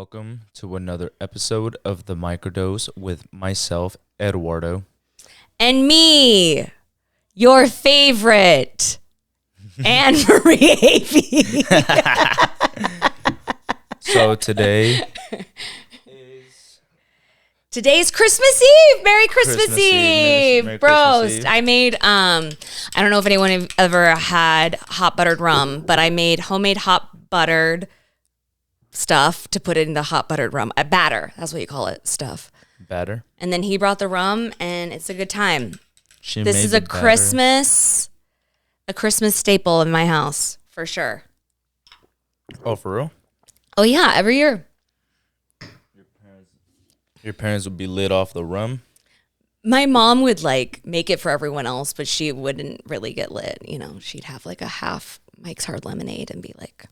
welcome to another episode of the Microdose with myself, Eduardo. And me, your favorite, Anne Marie Avey. So today's Christmas Eve. Merry Christmas Eve. Merry Bros. Christmas Eve. I made, I don't know if anyone have ever had hot buttered rum, but I made homemade hot buttered stuff to put it in the hot buttered rum. A batter. That's what you call it. Stuff. batter. And then he brought the rum and it's a good time. She This made is the a batter. Christmas staple in my house for sure. Oh, for real? Oh yeah, every year. Your parents would be lit off the rum? My mom would like make it for everyone else, but she wouldn't really get lit. You know, she'd have like a half Mike's Hard Lemonade and be like,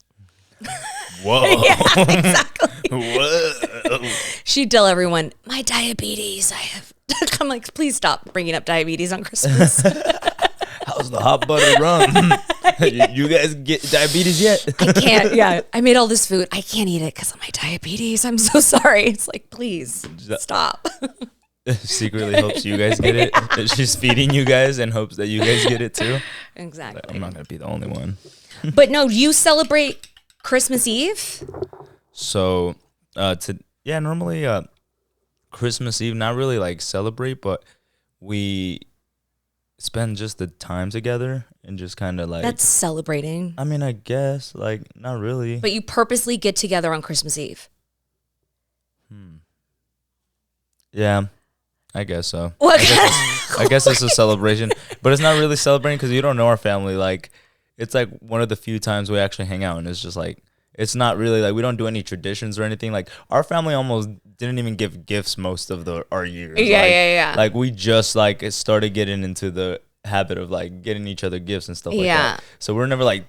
Whoa. yeah, exactly. Whoa. She'd tell everyone, my diabetes, I have. I'm like, please stop bringing up diabetes on Christmas. How's the hot butter rum? You guys get diabetes yet? I can't. Yeah, I made all this food. I can't eat it because of my diabetes. I'm so sorry. It's like, please stop. Secretly hopes you guys get it. She's feeding you guys and hopes that you guys get it too. Exactly. I'm not going to be the only one. But no, you celebrate Christmas Eve? So, normally Christmas Eve, not really like celebrate, but we spend just the time together and just kind of like. That's celebrating. I mean, I guess, like, not really. But you purposely get together on Christmas Eve. Yeah, I guess so. What? I guess it's a celebration, but it's not really celebrating because you don't know our family. Like, it's like one of the few times we actually hang out, and it's just like, it's not really like we don't do any traditions or anything. Like, our family almost didn't even give gifts most of our years. Yeah. Like, we just like started getting into the habit of like getting each other gifts and stuff like that. So we're never like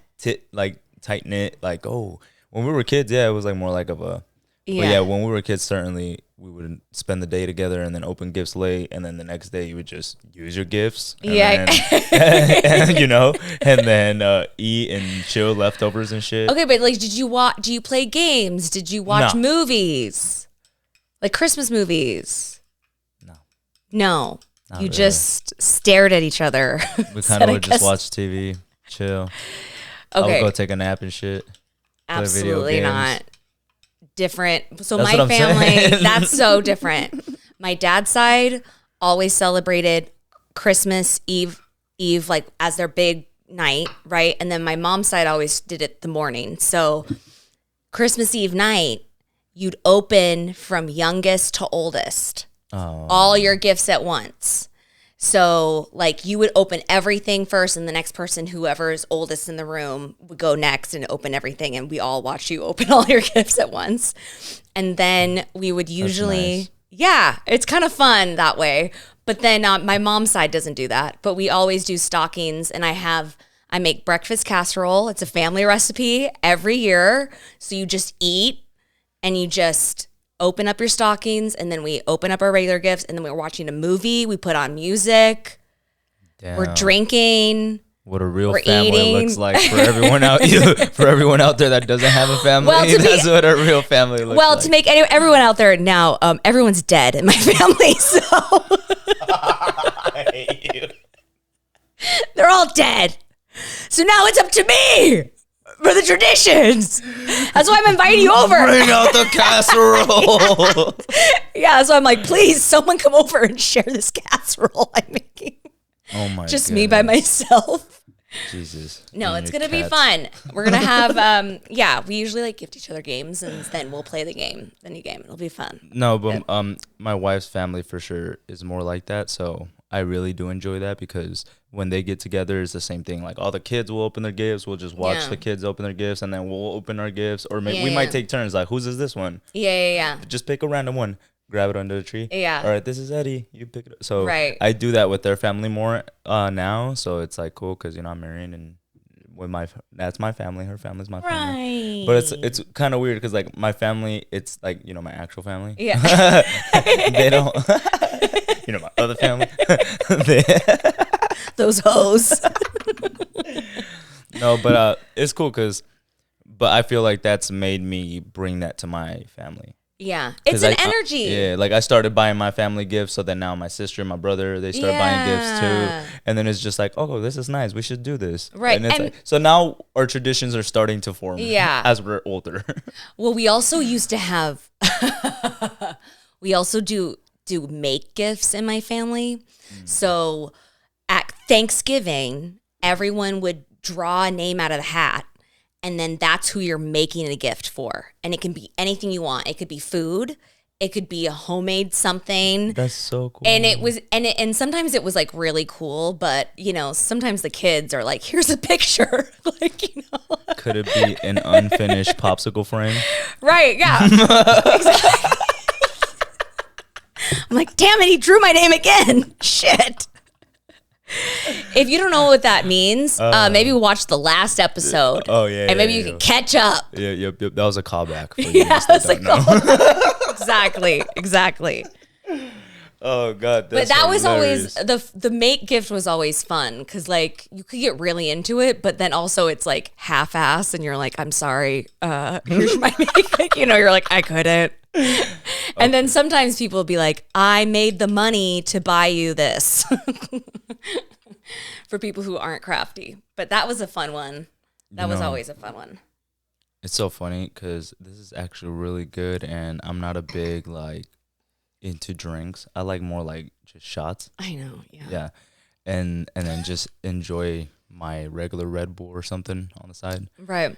tight knit. Like, oh, when we were kids, yeah, it was like more like of a. Yeah. But yeah, when we were kids, certainly we would spend the day together and then open gifts late, and then the next day you would just use your gifts. And Yeah. then, and then eat and chill leftovers and shit. Okay, but like, do you play games? Did you watch No. movies? Like Christmas movies? No. Not You really. just stared at each other. We kind of would just watch TV, chill. I would Okay. go take a nap and shit. Play video Absolutely games. not. Different. So That's my what I'm family, saying. that's so different. My dad's side always celebrated Christmas Eve like as their big night, right? And then my mom's side always did it the morning. So Christmas Eve night, you'd open from youngest to oldest, Oh. all your gifts at once. So like you would open everything first, and the next person, whoever is oldest in the room, would go next and open everything, and we all watch you open all your gifts at once. And then we would usually, nice. yeah, it's kind of fun that way. But then my mom's side doesn't do that, but we always do stockings, and I make breakfast casserole. It's a family recipe every year. So you just eat and you just open up your stockings, and then we open up our regular gifts, and then we're watching a movie. We put on music. Damn. We're drinking. What a real We're family eating. looks like for everyone out for everyone out there that doesn't have a family. Well, to That's what a real family looks Well, like. to make everyone out there now, everyone's dead in my family, so I hate you. they're all dead. So now it's up to me for the traditions. That's why I'm inviting you over. Bring out the casserole. Yeah, so I'm like, please, someone come over and share this casserole I'm making. Oh my! Just me by myself. Jesus. No, And it's your gonna be cats. fun. We're gonna have, we usually like gift each other games, and then we'll play the new game. It'll be fun. No, but my wife's family for sure is more like that. So I really do enjoy that because when they get together, it's the same thing. Like all the kids will open their gifts. We'll just watch Yeah. the kids open their gifts, and then we'll open our gifts. Or maybe Yeah, we might yeah. take turns. Like, whose is this one? Yeah. Just pick a random one. Grab it under the tree. Yeah. All right, this is Eddie. You pick it up. So Right. I do that with their family more now. So it's like cool because I'm married and with that's my family. Her family's my family. Right. But it's kind of weird because like my family, it's like my actual family. Yeah. They don't. My other family. Those hoes. No, but it's cool because But I feel like that's made me bring that to my family. Yeah, it's an energy. Yeah, like I started buying my family gifts, so then now my sister and my brother, they start buying gifts too, and then it's just like, oh, this is nice, we should do this, right? And it's like, so now our traditions are starting to form. Yeah, as we're older. Well, we also used to have, we also do make gifts in my family. So at Thanksgiving, everyone would draw a name out of the hat. And then that's who you're making a gift for. And it can be anything you want. It could be food. It could be a homemade something. That's so cool. And it was, and sometimes it was like really cool, but sometimes the kids are like, here's a picture. Could it be an unfinished popsicle frame? Right, yeah. Exactly. I'm like, damn it, he drew my name again. Shit. If you don't know what that means, maybe watch the last episode. Oh yeah, and maybe you can catch up. Yeah, that was a callback. For Yeah, it's like exactly. Oh god, but that hilarious. Was always the make gift was always fun because like you could get really into it, but then also it's like half-ass, and you're like, I'm sorry, here's my make. You're like, I couldn't. And then sometimes people will be like, I made the money to buy you this. For people who aren't crafty. But that was a fun one. That was always a fun one. It's so funny because this is actually really good, and I'm not a big into drinks. I like more like just shots. I know, yeah. Yeah. And then just enjoy my regular Red Bull or something on the side. Right.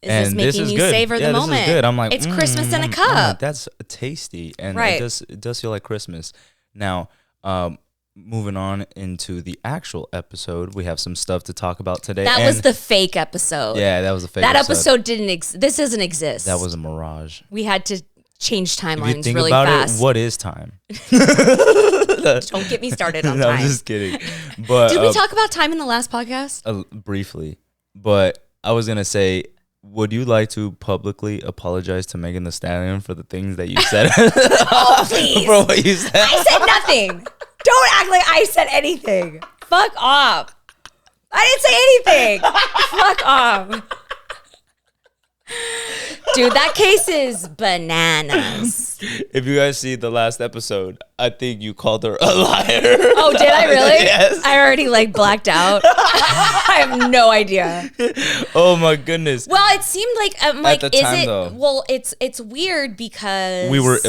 Is this making you savor the moment? This is good. I'm like, it's Christmas in a cup. I'm like, that's tasty, and it does feel like Christmas. Now, moving on into the actual episode, we have some stuff to talk about today. That was the fake episode. Yeah, that was a fake. That episode didn't exist. This doesn't exist. That was a mirage. We had to change timelines if you think really about fast. It, what is time? Don't get me started on no, time. I'm just kidding. But did we talk about time in the last podcast? Briefly, but I was gonna say. Would you like to publicly apologize to Megan Thee Stallion for the things that you said? Oh, please. For what you said? I said nothing. Don't act like I said anything. Fuck off. I didn't say anything. Fuck off. Dude, that case is bananas. If you guys see the last episode, I think you called her a liar. Oh, did I really? Yes. I already blacked out. I have no idea. Oh my goodness. Well, it seemed like at the is time, it? though, well, it's weird because we were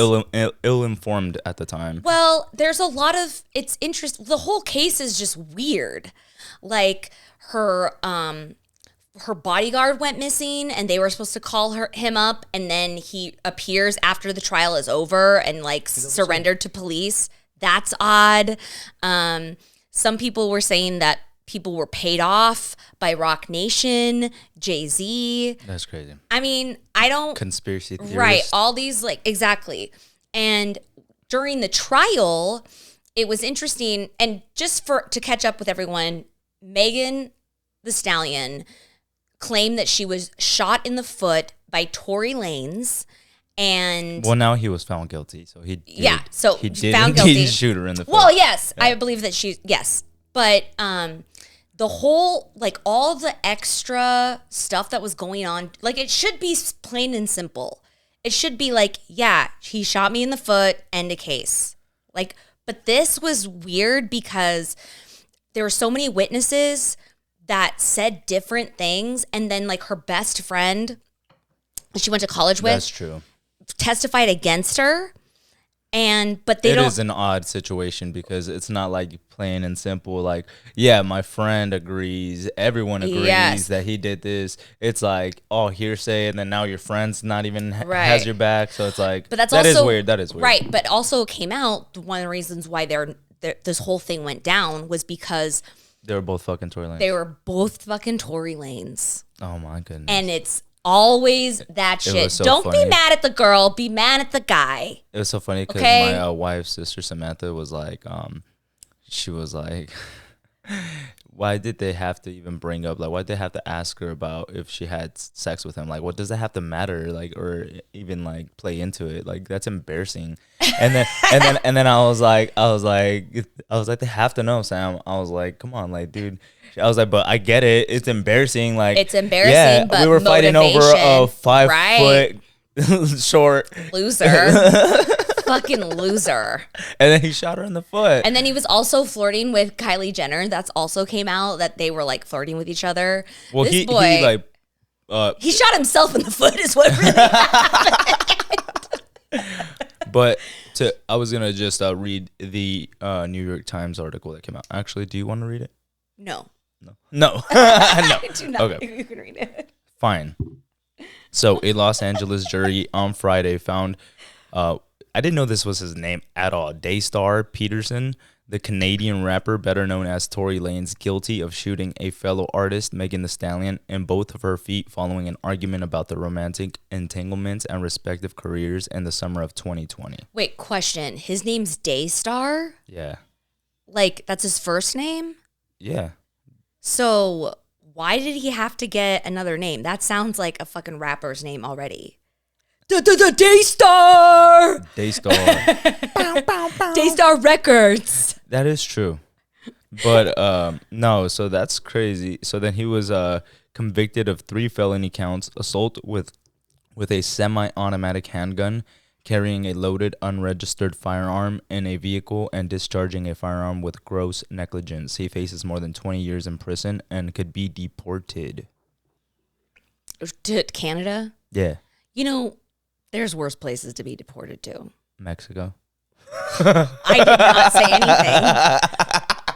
ill-informed at the time. Well, there's a lot of it's interest. The whole case is just weird. Like her bodyguard went missing, and they were supposed to call him up, and then he appears after the trial is over and surrendered to police. That's odd. Some people were saying that people were paid off by Rock Nation, Jay-Z. That's crazy. I mean, I don't conspiracy theories. Right, all these exactly. And during the trial, it was interesting, and just to catch up with everyone, Megan Thee Stallion claimed that she was shot in the foot by Tory Lanez, and now he was found guilty, so he did found guilty. Shoot her in the foot. Well, yes, yeah. I believe that but the whole all the extra stuff that was going on, it should be plain and simple. It should be he shot me in the foot, end of case. But this was weird because there were so many witnesses that said different things, and then her best friend she went to college with, that's true, testified against her. But it is an odd situation because it's not plain and simple. My friend agrees, everyone agrees that he did this. It's all hearsay, and then now your friend's not even has your back. So it's but that is weird. That is weird, right? But also came out one of the reasons why this whole thing went down was because they were both fucking Tory Lanez. They were both fucking Tory Lanez. Oh my goodness! And it's always that shit. So Don't funny. be mad at the girl. Be mad at the guy. It was so funny because my wife's sister Samantha was she was why did they have to even bring up, like, why did they have to ask her about if she had sex with him? Like, what does that have to matter? Like, or even like play into it? Like, that's embarrassing. And then I was like, they have to know, Sam. I was like, come on, like, dude. I was like, but I get it. It's embarrassing. Like, it's embarrassing. Yeah, but we were fighting over a 5 foot short loser. Fucking loser. And then he shot her in the foot. And then he was also flirting with Kylie Jenner. That's also came out that they were like flirting with each other. Well, this boy, he shot himself in the foot is what really happened. But I was going to just read the New York Times article that came out. Actually, do you want to read it? No. No. I do not. Okay. You can read it. Fine. So a Los Angeles jury on Friday found, I didn't know this was his name at all, Daystar Peterson, the Canadian rapper better known as Tory Lanez, guilty of shooting a fellow artist, Megan Thee Stallion, in both of her feet following an argument about the romantic entanglements and respective careers in the summer of 2020. Wait, question. His name's Daystar? Yeah. Like, that's his first name? Yeah. So why did he have to get another name? That sounds like a fucking rapper's name already. Daystar! Daystar Records. That is true. But no, so that's crazy. So then he was convicted of 3 felony counts: assault with a semi-automatic handgun, carrying a loaded unregistered firearm in a vehicle, and discharging a firearm with gross negligence. He faces more than 20 years in prison and could be deported. To Canada? Yeah. You know, there's worse places to be deported to. Mexico. I did not say anything.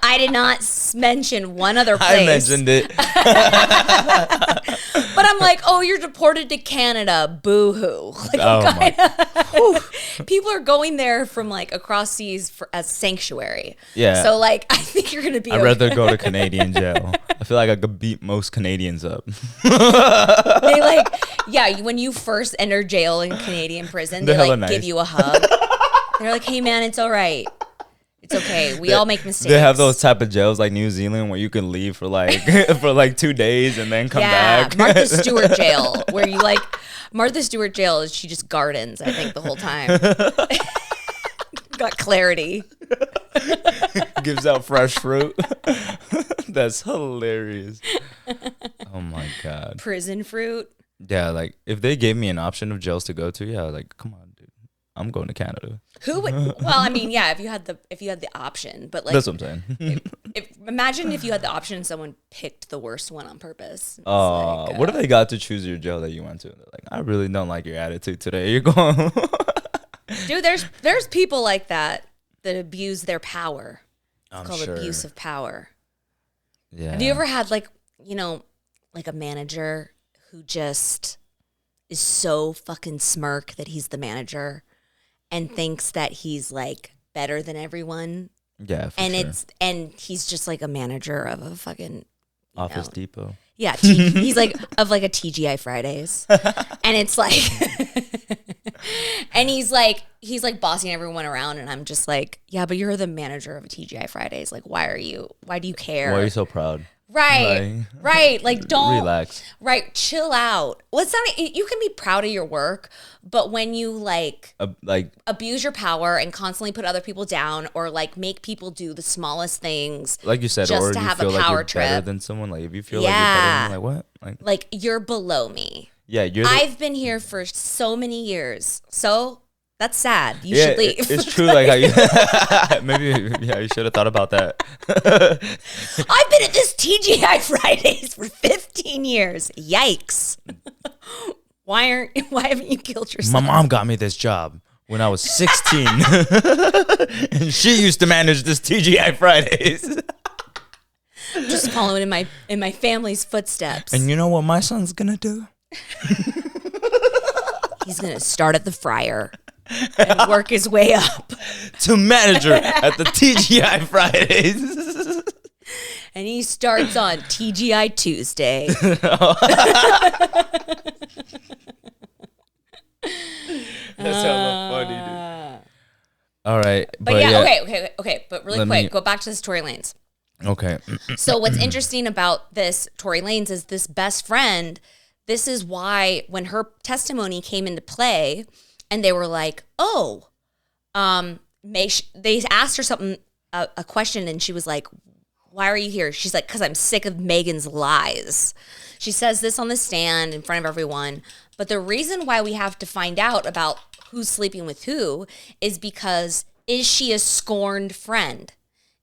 I did not mention one other place. I mentioned it. But I'm like, oh, you're deported to Canada. Boo-hoo. Like, Oh my. People are going there from like across seas as sanctuary. Yeah. So like, I think you're going to be I'd rather go to Canadian jail. I feel like I could beat most Canadians up. They like, yeah, when you first enter jail in Canadian prison, they like give you a hug. They're like, hey man, it's all right. It's okay. We all make mistakes. They have those type of jails like New Zealand where you can leave for like 2 days and then come back. Martha Stewart jail, where you like Martha Stewart jail is she just gardens, I think, the whole time. Got clarity. Gives out fresh fruit. That's hilarious. Oh my God. Prison fruit. Yeah, like if they gave me an option of jails to go to, yeah, like come on, dude. I'm going to Canada. Who would? Well, I mean, yeah, if you had the option, but like that's what I'm saying. Imagine if you had the option and someone picked the worst one on purpose. What if they got to choose your jail that you went to? They're like, I really don't like your attitude today. You're going. Dude, there's people like that abuse their power. It's called abuse of power. Yeah. Have you ever had like a manager who just is so fucking smirk that he's the manager and thinks that he's like better than everyone? Yeah, and sure. He's just like a manager of a fucking Office Depot. Yeah, he's like of like a TGI Fridays, and it's like, and he's like bossing everyone around, and I'm just like, yeah, but you're the manager of a TGI Fridays. Like, why do you care? Why are you so proud? Right, right. Like, don't relax. Right, chill out. Well, it's not. You can be proud of your work, but when you like abuse your power and constantly put other people down, or like make people do the smallest things, like you said, just or to you have feel a power like you're trip better than someone. Like if you feel like you're better than, like what? Like you're below me. Yeah, I've been here for so many years, so. That's sad. You should leave. It's true. Like how you maybe you should have thought about that. I've been at this TGI Fridays for 15 years. Yikes. Why haven't you killed yourself? My mom got me this job when I was 16. And she used to manage this TGI Fridays. Just following in my family's footsteps. And you know what my son's gonna do? He's gonna start at the fryer. And work his way up to manager at the TGI Fridays. And he starts on TGI Tuesday. That's hella funny, dude. All right. But yeah, okay. But really quick, go back to this Tory Lanez. Okay. So what's interesting about this, Tory Lanez, is this best friend. This is why when her testimony came into play and they were like, oh, they asked her something, a question, and she was like, why are you here? She's like, because I'm sick of Megan's lies. She says this on the stand in front of everyone. But the reason why we have to find out about who's sleeping with who is because, is she a scorned friend?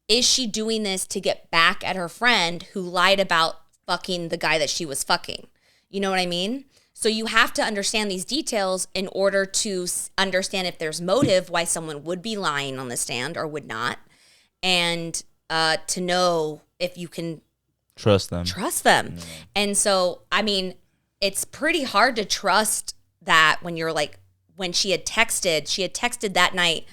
Is she doing this to get back at her friend who lied about fucking the guy that she was fucking? You know what I mean? So you have to understand these details in order to understand if there's motive, why someone would be lying on the stand or would not. And to know if you can trust them. Yeah. And so, I mean, it's pretty hard to trust that when you're like, when she had texted that night,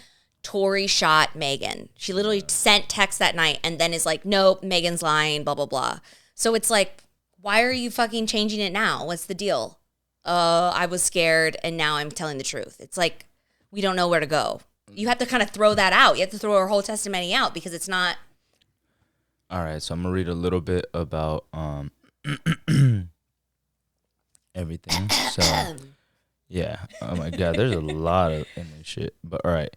Tory shot Megan. She literally sent text that night and then is like, nope, Megan's lying, blah, blah, blah. So it's like, why are you fucking changing it now? What's the deal? I was scared and now I'm telling the truth. It's like, we don't know where to go. You have to kind of throw that out. You have to throw her whole testimony out because it's not. All right, so I'm gonna read a little bit about everything. So yeah, oh my god, there's a lot of in this shit. But all right,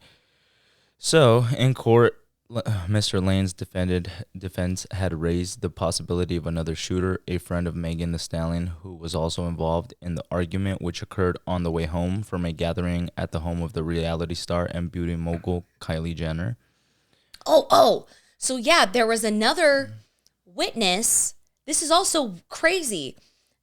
so in court, Mr. Lane's defense had raised the possibility of another shooter, a friend of Megan Thee Stallion, who was also involved in the argument, which occurred on the way home from a gathering at the home of the reality star and beauty mogul Kylie Jenner. So yeah, there was another witness. This is also crazy.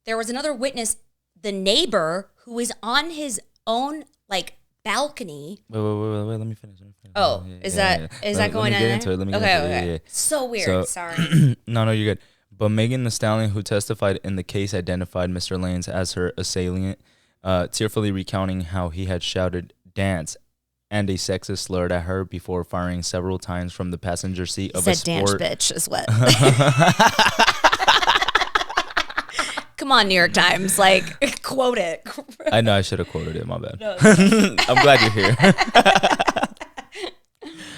There was another witness, the neighbor, who is on his own like balcony. Wait, let me finish. Oh, is that going on? Let me get into it. Yeah. So weird. Sorry. No, you're good. But Megan Thee Stallion, who testified in the case, identified Mr. Lanez as her assailant, tearfully recounting how he had shouted "dance" and a sexist slur at her before firing several times from the passenger seat of a sport. "Dance, bitch" is what. Come on, New York Times, like quote it. I know I should have quoted it. My bad. No, I'm glad you're here.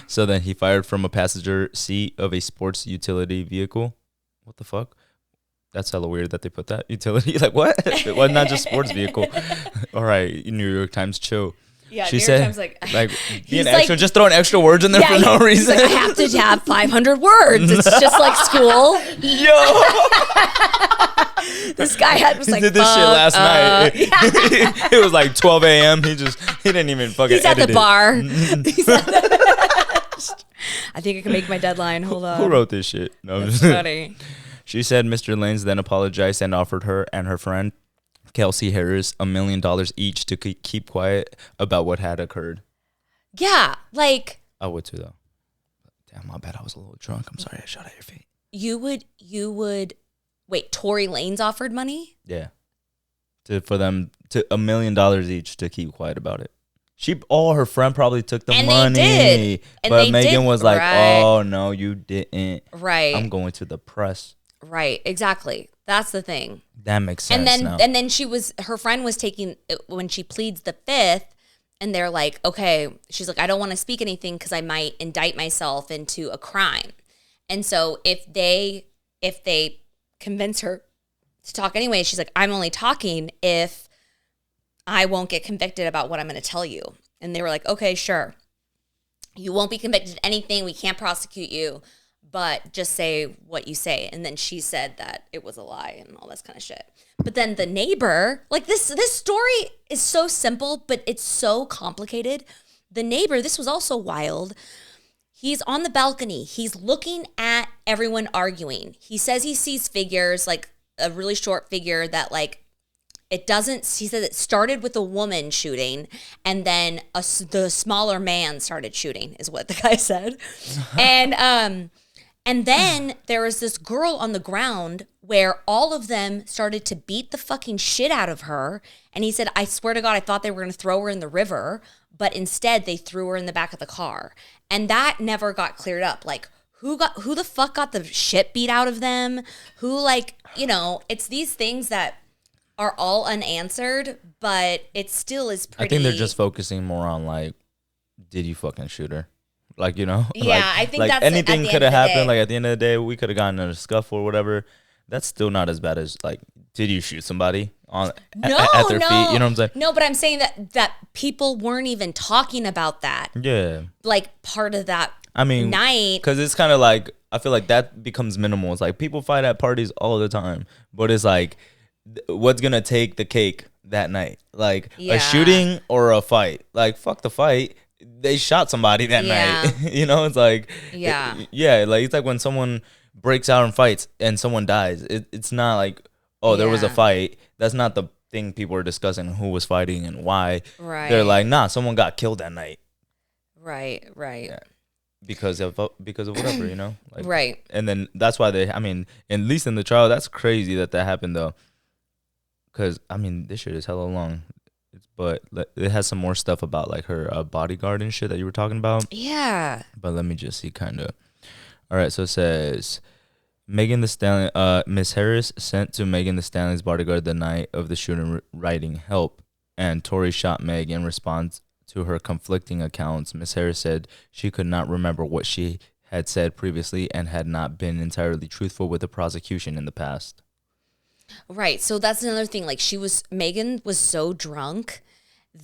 So then he fired from a passenger seat of a sports utility vehicle. What the fuck? That's hella weird that they put that utility. Like what? It was not just sports vehicle. All right, New York Times, chill. Yeah, she New said, York Times like being extra, just throwing extra words in there for no reason. Like, I have to have 500 words. It's just like school. Yo, this guy was like, he did this shit last night. It was like 12 a.m. He didn't even fucking. He's at the bar. I think I can make my deadline. Hold on. Who wrote this shit? No, that's funny. She said Mr. Lanez then apologized and offered her and her friend Kelsey Harris $1 million each to keep quiet about what had occurred. Yeah, like I would too though. Damn, my bad. I was a little drunk. I'm sorry. I shot at your feet. You would. Wait, Tory Lanez offered money? Yeah, for them to $1 million each to keep quiet about it. Her friend probably took the money. They did. But Megan was like, oh, no, you didn't. Right. I'm going to the press. Right. Exactly. That's the thing. That makes sense. And then her friend was taking, when she pleads the fifth, and they're like, okay, she's like, I don't want to speak anything because I might indict myself into a crime. And so if they convince her to talk anyway, she's like, I'm only talking if I won't get convicted about what I'm going to tell you. And they were like, okay, sure. You won't be convicted of anything. We can't prosecute you, but just say what you say. And then she said that it was a lie and all this kind of shit. But then the neighbor, like this story is so simple, but it's so complicated. The neighbor, this was also wild. He's on the balcony. He's looking at everyone arguing. He says he sees figures, like a really short figure that like, it doesn't, he said it started with a woman shooting and then the smaller man started shooting is what the guy said. And then there was this girl on the ground where all of them started to beat the fucking shit out of her. And he said, I swear to God, I thought they were going to throw her in the river, but instead they threw her in the back of the car. And that never got cleared up. Like, who the fuck got the shit beat out of them? Who, like, you know, it's these things that are all unanswered, but it still is pretty. I think they're just focusing more on like, did you fucking shoot her? Like, you know, Yeah, I think like that's anything at the could end of have the happened. day. Like at the end of the day, we could have gotten in a scuffle or whatever. That's still not as bad as like, did you shoot somebody on No, at their no, feet? You know what I'm saying? no. But I'm saying that people weren't even talking about that. Yeah. Like part of that I mean, night. because it's kind of like, I feel like that becomes minimal. It's like people fight at parties all the time, but it's like, what's gonna take the cake that night? Like Yeah. a shooting or a fight? Like fuck the fight. They shot somebody that Yeah. night. You know, it's like, Yeah. yeah. Like it's like when someone breaks out and fights and someone dies. It's not like, oh, there was a Yeah. fight. That's not the thing people are discussing. Who was fighting and why? Right. They're like, nah, someone got killed that night. Right. Yeah. Because of whatever, you know, like, Right. and then that's why I mean, at least in the trial, that's crazy that happened though, because I mean, this shit is hella long, but it has some more stuff about like her bodyguard and shit that you were talking about. Yeah. But let me just see, kind of. All right, so it says Megan Thee Stallion, Miss Harris sent to Megan Thee Stallion's bodyguard the night of the shooting, writing help, and Tory shot Meg in response to her conflicting accounts. Miss Harris said she could not remember what she had said previously and had not been entirely truthful with the prosecution in the past. Right. So that's another thing. Like Megan was so drunk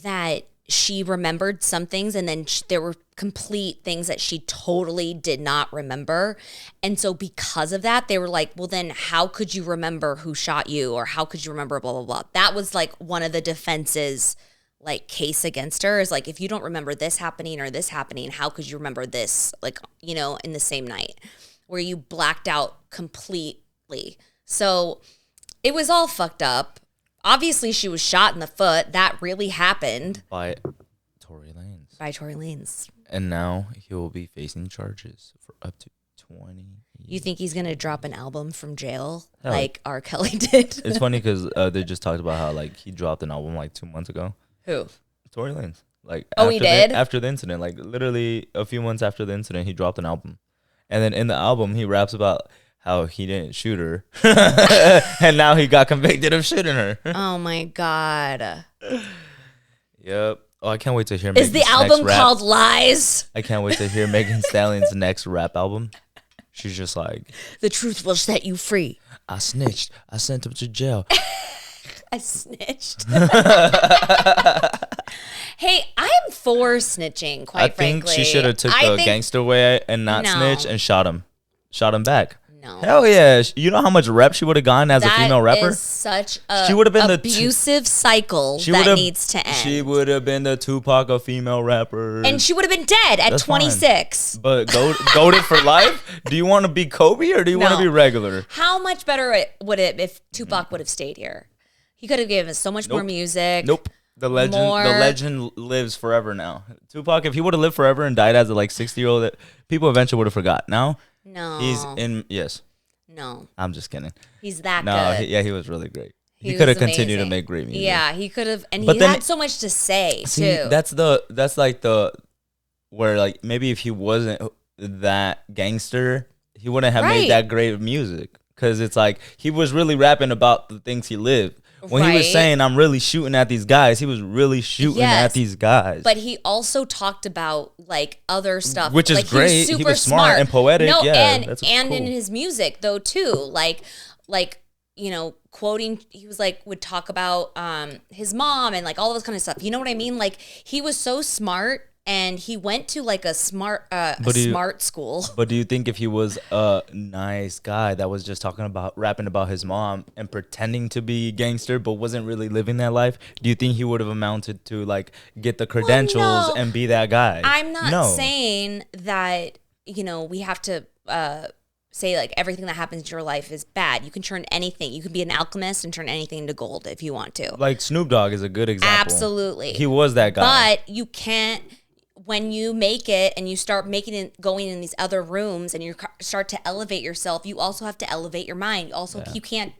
that she remembered some things, and then there were complete things that she totally did not remember. And so because of that, they were like, well, then how could you remember who shot you, or how could you remember blah, blah, blah. That was like one of the defenses, like case against her, is like, if you don't remember this happening or this happening, how could you remember this, like, you know, in the same night where you blacked out completely. So it was all fucked up. Obviously she was shot in the foot. That really happened By Tory Lanez. And now he will be facing charges for up to 20 years. You think he's gonna drop an album from jail Hell. like R. Kelly did? It's funny because they just talked about how like he dropped an album like 2 months ago. Who? Tory Lanez. Like, Oh, he did? After the incident, like literally a few months after the incident, he dropped an album. And then in the album, he raps about how he didn't shoot her. And now he got convicted of shooting her. Oh my God. Yep. Oh, I can't wait to hear Is the album called Lies? I can't wait to hear Megan Thee Stallion's next rap album. She's just like, The truth will set you free. I snitched. I sent him to jail. I snitched. Hey, I'm for snitching, quite frankly. I think she should have took the gangster way and not No. snitch and shot him. Shot him back. No. Hell yeah. You know how much rep she would have gotten as a female rapper? That is such a She would've been the abusive cycle She that would've- needs to end. She would have been the Tupac of female rappers. And she would have been dead at That's fine. 26. But goated for life? Do you want to be Kobe or do you want to No. be regular? How much better would it if Tupac would have stayed here? He could have given us so much more music. Nope. The legend lives forever now. Tupac, if he would have lived forever and died as a like 60-year-old, people eventually would have forgot. Now No. he's in. Yes, No. I'm just kidding. He's that No, good. he was really great. He was could have continued to amazing. make great music. Yeah, he could have, and But he then- had so much to say See, too. that's like the where like maybe if he wasn't that gangster, he wouldn't have Right. made that great of music. Because it's like he was really rapping about the things he lived. When he was Right. saying, I'm really shooting at these guys, he was really shooting Yes. at these guys. But he also talked about like other stuff, Which is like, great. He was He super was smart and poetic. No, Yeah, and that's and cool. in his music though too, like you know, quoting. He was like would talk about his mom and like all of this kind of stuff. You know what I mean? Like he was so smart. And he went to like a smart school. But do you think if he was a nice guy that was just rapping about his mom and pretending to be gangster but wasn't really living that life, do you think he would have amounted to like get the credentials no. and be that guy? I'm not No. saying that, you know, we have to say like everything that happens in your life is bad. You can turn anything. You can be an alchemist and turn anything into gold if you want to. Like Snoop Dogg is a good example. Absolutely. He was that guy. But you can't, when you make it and you start making it, going in these other rooms and you start to elevate yourself, you also have to elevate your mind. Also,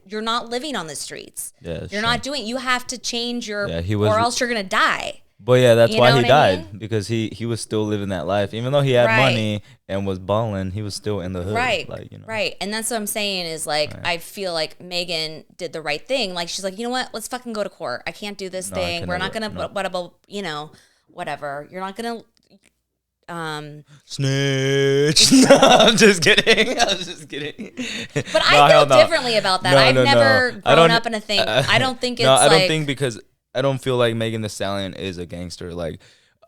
you're not living on the streets. Yeah, you're not doing, you have to change your, was- or else you're going to die. But yeah, that's You why know he what I died, mean? because he was still living that life. Even though he had Right. money and was balling, he was still in the hood. Right. Like, you know. Right. And that's what I'm saying is like, I feel like Megan did the right thing. Like, she's like, you know what? Let's fucking go to court. I can't do this No, I thing. can We're never- not going to, no. whatever, you know, whatever. You're not going to, Snitch. No, I'm just kidding. I was just kidding. But I feel differently about that. I've never grown up in a thing. I don't think it's no, I don't think because I don't feel like Megan Thee Stallion is a gangster. Like,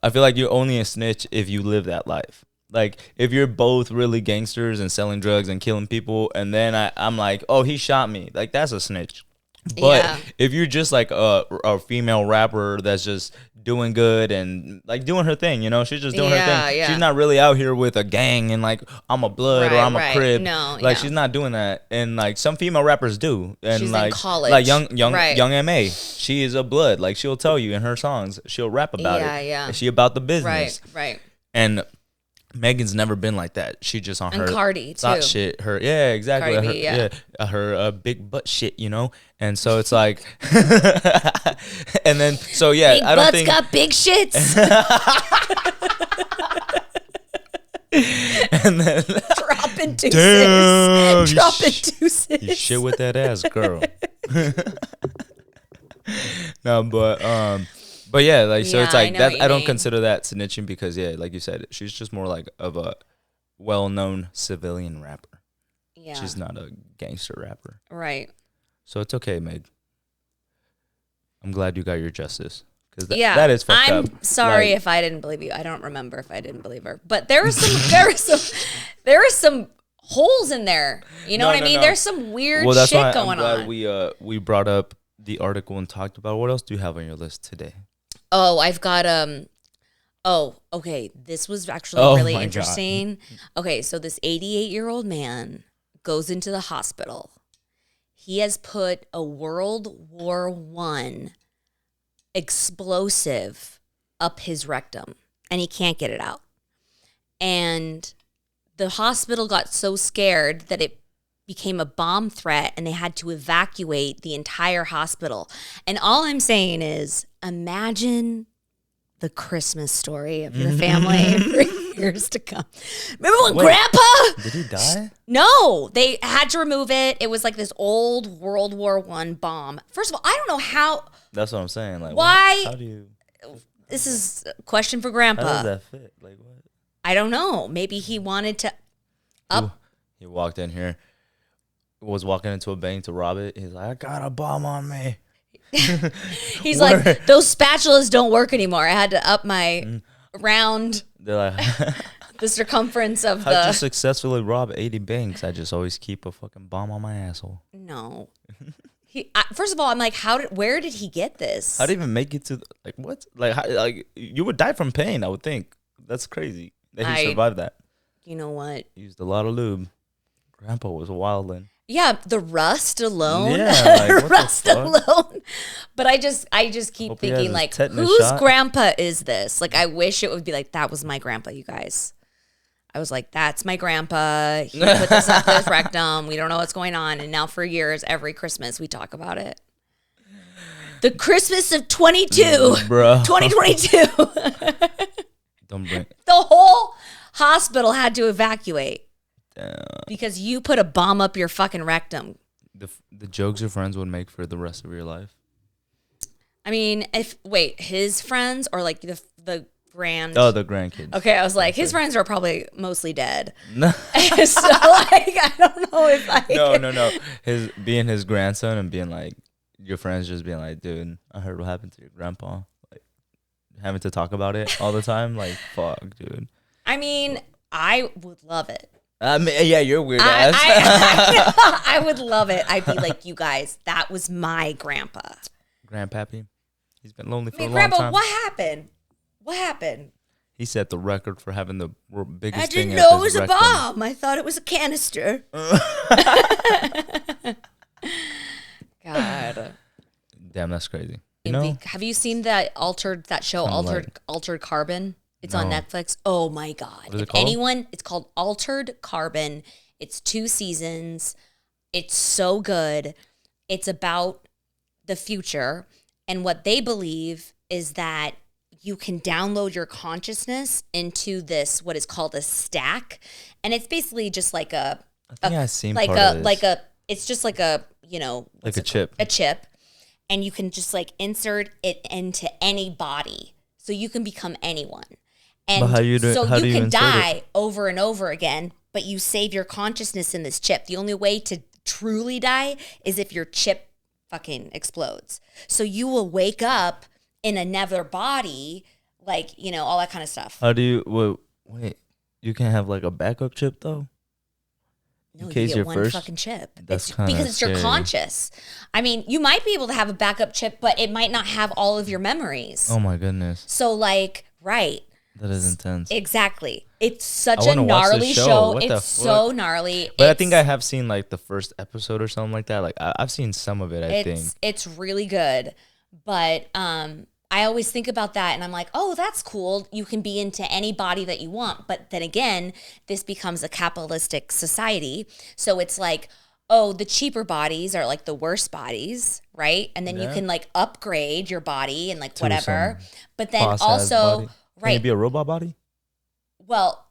I feel like you're only a snitch if you live that life. Like, if you're both really gangsters and selling drugs and killing people, and then I'm like, oh, he shot me. Like, that's a snitch. But if you're just like a female rapper that's just doing good and like doing her thing, you know, she's just doing her thing. Yeah. She's not really out here with a gang and like I'm a blood or I'm a crib. No, like she's not doing that. And like some female rappers do. And she's like in college. like young MA, she is a blood. Like she'll tell you in her songs, she'll rap about it. Yeah. Is she about the business? Right. And Megan's never been like that. She just on and her Cardi too. Thought shit. Her exactly. Cardi B, Her big butt shit, you know. And so it's like, and then so yeah, big I don't butts think got big shits. And then dropping deuces. Damn, dropping deuces. You shit with that ass, girl. No, but yeah, like so it's like that. I don't consider that snitching because like you said, she's just more like of a well-known civilian rapper. Yeah, she's not a gangster rapper. Right. So it's okay, Meg. I'm glad you got your justice because that is fucked up. I'm sorry if I didn't believe you. I don't remember if I didn't believe her, but there are some holes in there. You know what I mean? No. There's some weird shit going on. I'm glad we brought up the article and talked about it. What else do you have on your list today? Oh, I've got okay. This was actually really interesting. God. Okay, so this 88-year-old man goes into the hospital. He has put a World War I explosive up his rectum, and he can't get it out. And the hospital got so scared that it became a bomb threat, and they had to evacuate the entire hospital. And all I'm saying is, imagine the Christmas story of your family for years to come. Remember when Grandpa? Did he die? No, they had to remove it. It was like this old World War I bomb. First of all, I don't know how. That's what I'm saying. Like, why? How do you? This is a question for Grandpa. How does that fit? Like what? I don't know. Maybe he wanted to up. He walked in here. Was walking into a bank to rob it. He's like, I got a bomb on me. He's like, those spatulas don't work anymore. I had to up my round. They're like, the circumference of How'd you successfully rob 80 banks? I just always keep a fucking bomb on my asshole. No. First of all, I'm like, where did he get this? How did he even make it to like what? Like you would die from pain. I would think that's crazy that he survived that. You know what? He used a lot of lube. Grandpa was wildin'. Yeah, the rust alone. Yeah, like, rust alone. But I just keep thinking, like, whose grandpa is this? Like, I wish it would be like, that was my grandpa, you guys. I was like, that's my grandpa. He put this up his rectum. We don't know what's going on. And now for years, every Christmas, we talk about it. The Christmas of 2022. Don't bring. The whole hospital had to evacuate. Damn. Because you put a bomb up your fucking rectum. The jokes your friends would make for the rest of your life. I mean, his friends or like the grand? Oh, the grandkids. Okay, I was like, his friends are probably mostly dead. No. So like, I don't know if I. No. Being his grandson and being like, your friends just being like, dude, I heard what happened to your grandpa. Like, having to talk about it all the time. Like, fuck, dude. I mean, I would love it. Yeah, you're weird ass. I would love it. I'd be like, you guys, that was my grandpa. Grandpappy. He's been lonely for a long Grandpa, time. what happened? What happened? He set the record for having the biggest I thing. didn't know it was a bomb. I thought it was a canister. God. Damn, that's crazy. You know? Have you seen that show, Altered Carbon? It's on Netflix. Oh my God. What is it called? It's called Altered Carbon. It's 2 seasons. It's so good. It's about the future. And what they believe is that you can download your consciousness into this, what is called a stack. And it's basically just like it's just like a, like a chip. A chip. And you can just like insert it into any body. So you can become anyone. And But how do you can insert die over and over again, but you save your consciousness in this chip. The only way to truly die is if your chip fucking explodes. So you will wake up in another body, like, you know, all that kind of stuff. How do you wait? You can't have like a backup chip though. No, in case you get you're one first? fucking chip. That's It's kinda because it's your scary. conscious. I mean, you might be able to have a backup chip, but it might not have all of your memories. Oh my goodness, So like, right. that is intense. Exactly. It's such I a wanna watch gnarly this show. show. What the It's so fuck? gnarly. But I think I have seen like the first episode or something like that. Like I've seen some of it. I think. It's really good. But I always think about that and I'm like, oh, that's cool. You can be into any body that you want. But then again, this becomes a capitalistic society. So it's like, oh, the cheaper bodies are like the worst bodies, right? And then you Yeah. can like upgrade your body and like To whatever. some But then boss-ass also, body. Can right. it be a robot body? Well,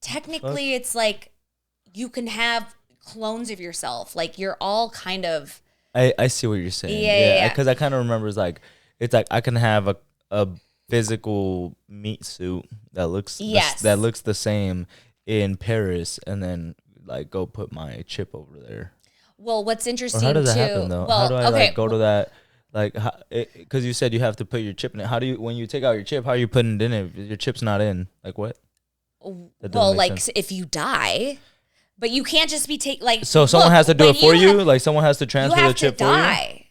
technically, it's like you can have clones of yourself. Like you're all kind of. I see what you're saying. Yeah. Because I kind of remember it's like I can have a physical meat suit that looks that looks the same in Paris, and then like go put my chip over there. Well, what's Or interesting how does that too? happen though? Well, How do I okay. like go to that? Like, because you said you have to put your chip in it. How do you, when you take out your chip, how are you putting it in if your chip's not in? Like what? That doesn't Well, make like sense. if you die, but you can't just be like. So someone look, has to do when it for you? have- Like someone has to You transfer the have to chip for you? die.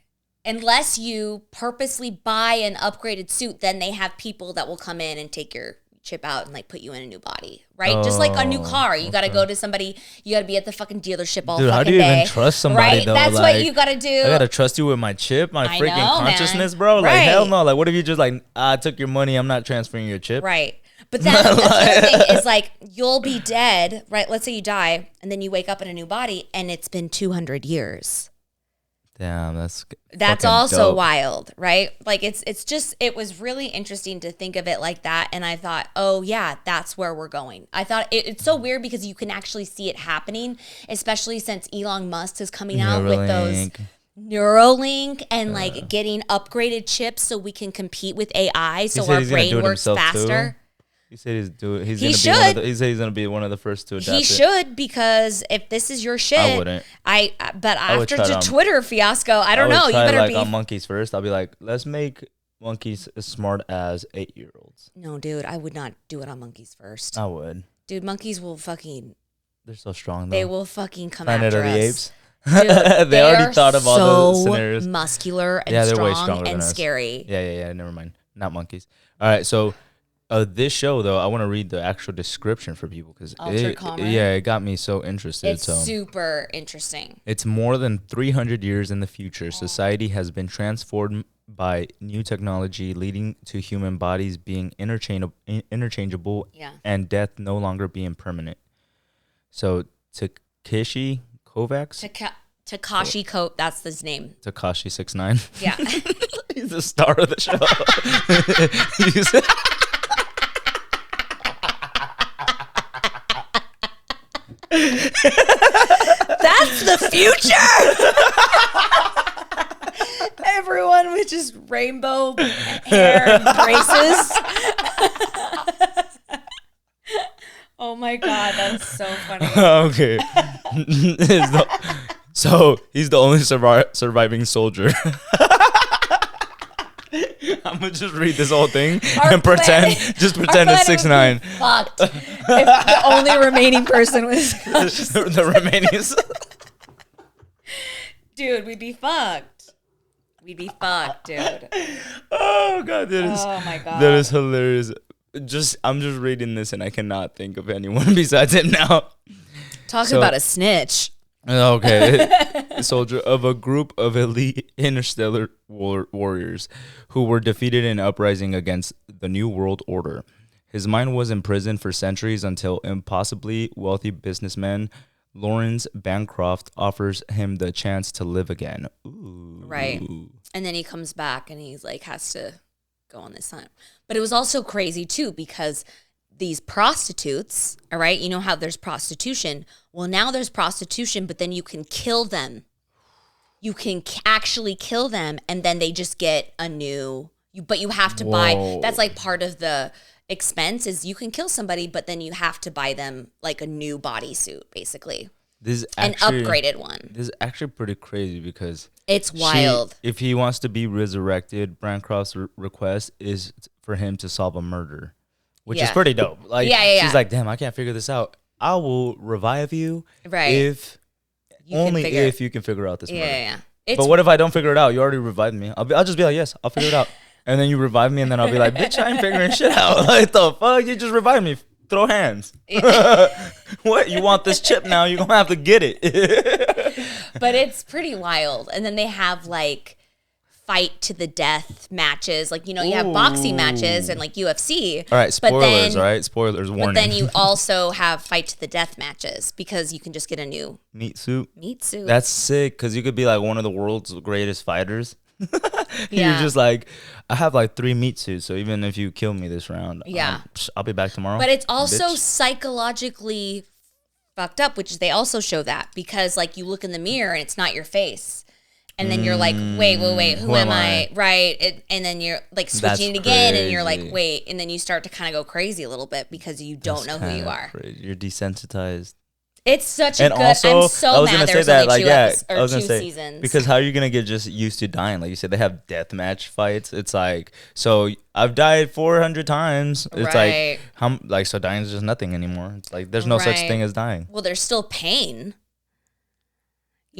Unless you purposely buy an upgraded suit, then they have people that will come in and take your chip out and like put you in a new body, right? Just like a new car. You got to go to somebody, you got to be at the fucking dealership all Dude, fucking how do you day. even trust somebody right? though? That's like, what you got to do. I gotta trust you with my chip, my I freaking know, man. consciousness, bro. Like Right. hell no. Like what if you just like I took your money, I'm not transferring your chip. Right. But then the other thing is like you'll be dead, right? Let's say you die and then you wake up in a new body and it's been 200 years. Damn, that's fucking Also dope. wild, right? Like it's just it was really interesting to think of it like that, and I thought, oh yeah, that's where we're going. I thought it's so weird because you can actually see it happening, especially since Elon Musk is coming out with those Neuralink. Neuralink and like getting upgraded chips so we can compete with AI, so said our he's gonna do brain it works himself, too? faster. He said he's He gonna be should. he said he's gonna be one of the first to adapt He it. should, because if this is your shit, I wouldn't. But I would after try the it on- Twitter fiasco, I don't would know. You try, better like be. on monkeys first. I'll be like, let's make monkeys as smart as 8-year-olds. No, dude, I would not do it on monkeys first. I would. Dude, monkeys will fucking. They're so strong though. They will fucking come Planet after of the us. Apes. Dude, They already are thought of all the so scenarios. muscular and Yeah, they're way strong stronger than and us. scary. Yeah. Never mind. Not monkeys. All right. So, this show though, I want to read the actual description for people because Altered Commerce? it got me so interested. It's so super interesting. it's more than 300 years in the future. Society has been transformed by new technology, leading to human bodies being interchangeable, Yeah. and death no longer being permanent. So Tekashi Kovacs, Tekashi Coat, that's his name. Tekashi 69. Yeah. He's the star of the show. He's- That's the future. Everyone with just rainbow hair and braces. Oh my God, that's so funny. Okay. So he's the only surviving soldier. I'm gonna just read this whole thing and pretend it's 6'9". Fucked. If the only remaining person was The remaining is dude, we'd be fucked. We'd be fucked, dude. oh god, Oh my God. that is hilarious. I'm just reading this and I cannot think of anyone besides him now. Talking about a snitch. Okay. Soldier of a group of elite interstellar warriors who were defeated in an uprising against the New World Order. His mind was imprisoned for centuries until impossibly wealthy businessman Lawrence Bancroft offers him the chance to live again. Ooh. Right. And then he comes back and he's like, has to go on this time. But it was also crazy too, because these prostitutes, all right, you know how there's prostitution. Well, now there's prostitution, but then you can kill them. You can actually kill them, and then they just get a new. But you have to buy. Whoa. That's like part of the. expense is you can kill somebody, but then you have to buy them like a new bodysuit, basically. This is actually, an upgraded one. This is actually pretty crazy because it's wild. If he wants to be resurrected, Bancroft's request is for him to solve a murder, which is pretty dope. Like, she's like, damn, I can't figure this out. I will revive you if you can figure out this murder. Yeah. But what if I don't figure it out? You already revived me. I'll just be like, yes, I'll figure it out. And then you revive me, and then I'll be like, bitch, I ain't figuring shit out. Like, the fuck? You just revived me. Throw hands. What? You want this chip now? You're going to have to get it. But it's pretty wild. And then they have, like, fight to the death matches. Like, you know, you have boxing matches and, like, UFC. All right, spoilers, all right? Spoilers, warning. But then you also have fight to the death matches because you can just get a new meat suit. That's sick because you could be, like, one of the world's greatest fighters. You're just like, I have like 3 meat suits, so even if you kill me this round, I'll be back tomorrow. But it's also psychologically fucked up, which is they also show that because like you look in the mirror and it's not your face, and then you're like, wait, who am I? Right, and then you're like switching it again, and you're like, wait, and then you start to kind of go crazy a little bit because you don't know who you are. Crazy. You're desensitized. It's such a good. Also, I'm so mad there's only 2 seasons. Because how are you gonna get just used to dying? Like you said, they have deathmatch fights. It's like, so I've died 400 times. It's like so dying is just nothing anymore. It's like there's no such thing as dying. Well, there's still pain.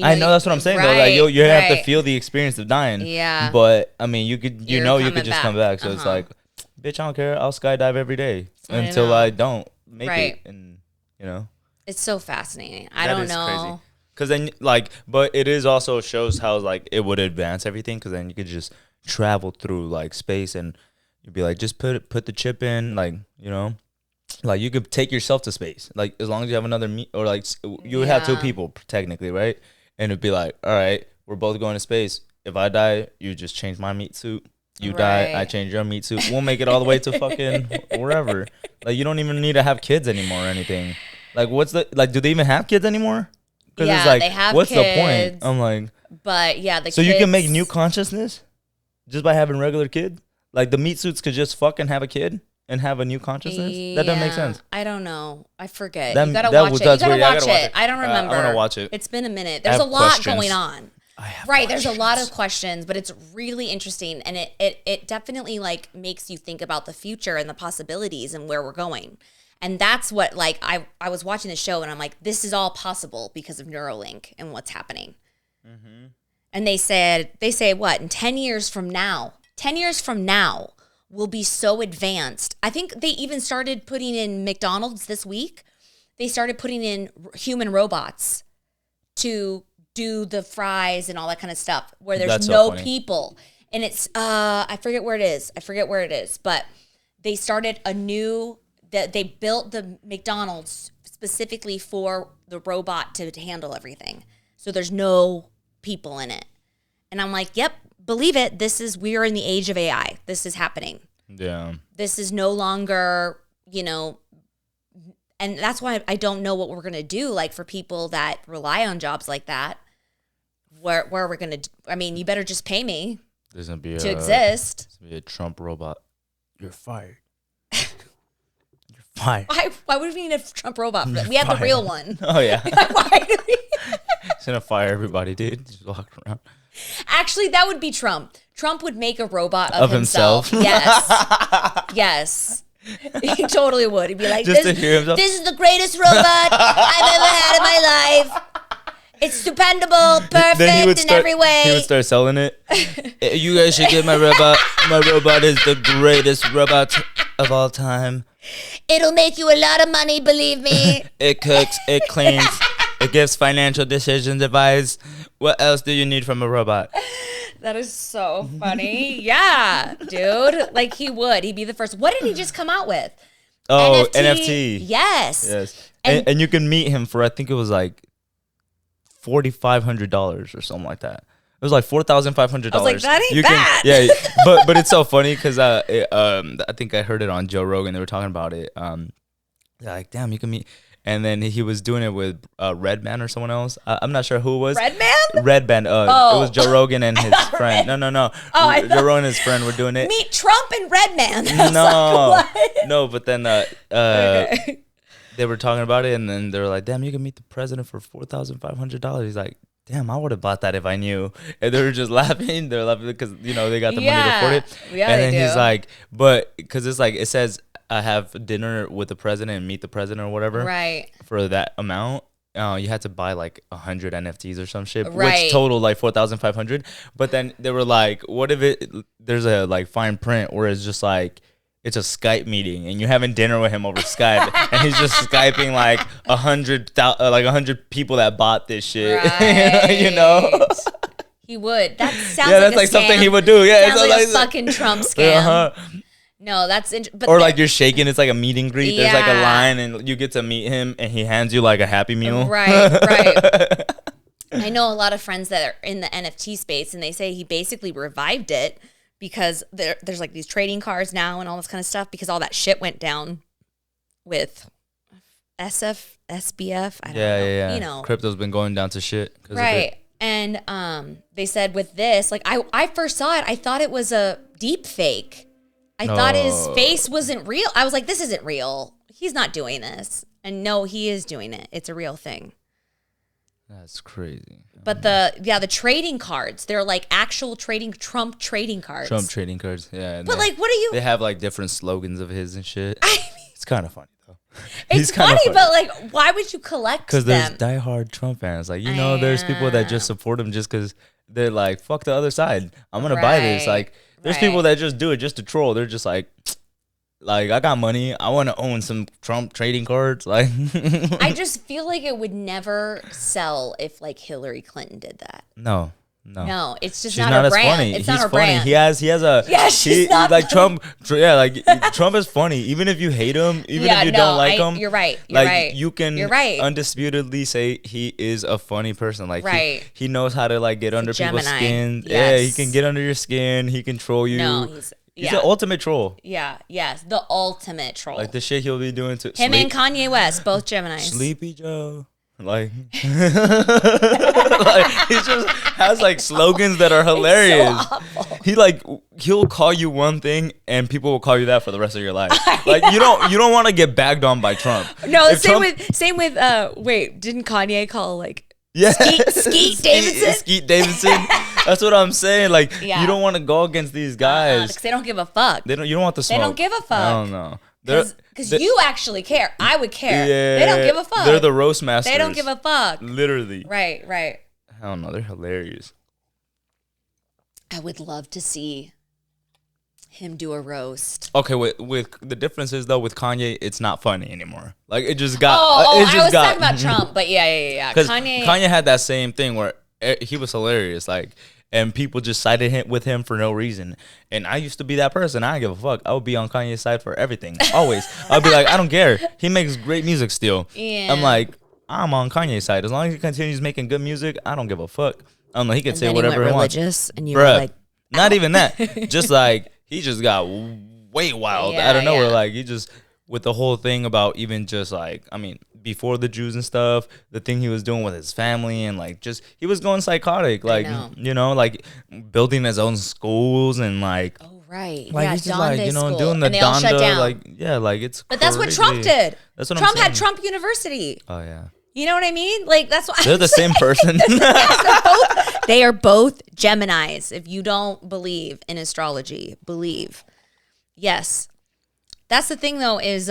I know that's what I'm saying. Though, like you have to feel the experience of dying. Yeah. But I mean, you could just come back. So it's like, bitch, I don't care. I'll skydive every day until I don't make it, and you know. It's so fascinating. I don't know. Because then, like, but it is also shows how, like, it would advance everything. Because then you could just travel through, like, space and you'd be like, just put the chip in, like, you know. Like, you could take yourself to space. Like, as long as you have another meet, or, like, you would have 2 people, technically, right? And it'd be like, all right, we're both going to space. If I die, you just change my meat suit. You die, I change your meat suit. We'll make it all the way to fucking wherever. Like, you don't even need to have kids anymore or anything. Like, do they even have kids anymore? Because it's like, they have what's kids, the point? I'm like, but yeah, so kids, you can make new consciousness just by having regular kids? Like, the meat suits could just fucking have a kid and have a new consciousness? That doesn't make sense. I don't know. I forget. You gotta watch it. I don't remember. I want to watch it. It's been a minute. There's a lot going on. There's a lot of questions, but it's really interesting, and it definitely like makes you think about the future and the possibilities and where we're going. And that's what, like, I was watching the show and I'm like, this is all possible because of Neuralink and what's happening. Mm-hmm. And they say what, in 10 years from now, we'll be so advanced. I think they even started putting in McDonald's this week. They started putting in human robots to do the fries and all that kind of stuff where there's no people. And it's, I forget where it is, but they started they built the McDonald's specifically for the robot to handle everything. So there's no people in it. And I'm like, yep, believe it. We are in the age of AI. This is happening. Yeah. This is no longer, you know, and that's why I don't know what we're going to do. Like for people that rely on jobs like that, where we're going to, I mean, you better just pay me to exist. There's going to be a Trump robot. You're fired. Why would we need a Trump robot for that? We have the real one. Oh, yeah. Why do we? He's going to fire everybody, dude. Just walk around. Actually, that would be Trump. Trump would make a robot of himself. Yes. He totally would. He'd be like, this is the greatest robot I've ever had in my life. It's stupendable, perfect in every way. He would start selling it. You guys should get my robot. My robot is the greatest robot of all time. It'll make you a lot of money, believe me. It cooks, it cleans, it gives financial decisions advice. What else do you need from a robot? That is so funny. Yeah, dude. Like he'd be the first. What did he just come out with? Oh, NFT. Yes. And you can meet him for, I think it was like $4,500 or something like that. It was like $4,500. I was like, that ain't bad. Yeah, but it's so funny because I think I heard it on Joe Rogan. They were talking about it. They're like, damn, you can meet. and then he was doing it with Redman or someone else. I'm not sure who it was. Redman? Redman. It was Joe Rogan and his friend. No. Joe Rogan and his friend were doing it. Meet Trump and Redman. No, but then Okay. they were talking about it, and then they were like, "Damn, you can meet the president for $4,500." He's like, "Damn, I would have bought that if I knew." And they were just laughing. They're laughing because they got the money to afford it. Yeah, and then they do. he's like, "But because it's like it says I have dinner with the president and meet the president or whatever, Right. for that amount." You had to buy like 100 NFTs or some shit, Right. which totaled like 4,500. But then they were like, "What if there's a like fine print where it's just like it's a Skype meeting and you're having dinner with him over Skype and he's just Skyping like 100 people that bought this shit." Right. You know? He would. That sounds Yeah, like that's a like something scam. he would do. Yeah, Sounds it's like a like fucking Trump scam. Uh-huh. No, that's but Or like you're shaking, it's like a meet and greet. There's like a Yeah. line and you get to meet him and he hands you like a Happy Meal. Right. I know a lot of friends that are in the NFT space, and they say he basically revived it because there's like these trading cards now and all this kind of stuff because all that shit went down with SBF. I don't know. Yeah. You know, Crypto's been going down to shit. 'Cause of right. it. And they said with this, like I first saw it, I thought it was a deep fake. I thought his face wasn't real. I was like, this isn't real. He's not doing this. And no, he is doing it. It's a real thing. That's crazy. But the trading cards, they're like actual Trump trading cards. Trump trading cards, yeah. But like, what are you? They have like different slogans of his and shit. I mean, It's kind of funny though. it's funny, but like, why would you collect Because there's them? diehard Trump fans. Like, there's people that just support him just because they're like, fuck the other side. I'm going to buy this. Right, Like, there's right. people that just do it just to troll. They're just like, I got money. I want to own some Trump trading cards. Like, I just feel like it would never sell if like Hillary Clinton did that. No, No, it's just she's not not her as brand. funny. It's He's not her funny. brand. He has a Yeah, she's not like funny. Trump. Yeah, like Trump is funny. Even if you hate him, even if you don't like him, You're right. You can You're right. undisputedly say he is a funny person. Like Right. he knows how to like get under people's Gemini. skin. Yes. Yeah, he can get under your skin. He can troll you. No, he's the ultimate troll. Yeah, yes, the ultimate troll. Like the shit he'll be doing to Him and Kanye West, both Geminis. Sleepy Joe. Like, like he just has like slogans that are hilarious. He'll call you one thing and people will call you that for the rest of your life. Like you don't want to get bagged on by Trump. No, If same Trump- with wait, didn't Kanye call like yeah. Skeet Davidson? Skeet Davidson. That's what I'm saying. Like Yeah. you don't want to go against these guys. because they don't give a fuck. You don't want the smoke. They don't give a fuck. I don't know. Because you actually care. I would care. Yeah, They don't give a fuck. They're the roast masters. They don't give a fuck. Literally. Right. I don't know. They're hilarious. I would love to see him do a roast. Okay, with the difference is though with Kanye, it's not funny anymore. Like it just got. I it just was got, talking about Trump, but yeah. Because Kanye had that same thing where he was hilarious, like, and people just sided with him for no reason. And I used to be that person. I don't give a fuck. I would be on Kanye's side for everything, always. I'd be like, I don't care. He makes great music still. Yeah. I'm like, I'm on Kanye's side as long as he continues making good music. I don't give a fuck. I don't know. He can say whatever he wants. religious, and you Bruh, were like, not even that. Just like he just got way wild Yeah, out of nowhere. yeah. Like he just with the whole thing about even just like before the Jews and stuff, the thing he was doing with his family and like just he was going psychotic. Like know. like building his own schools and like. oh right, Like yeah, he's just Donda like school. doing the and they all shut Donda, down. like it's. But that's what Trump crazy. did. That's what Trump I'm saying. had Trump University. Oh yeah, You know what I mean? Like that's what they're the same person. They are both Geminis. If you don't believe in astrology, believe. Yes. That's the thing though, is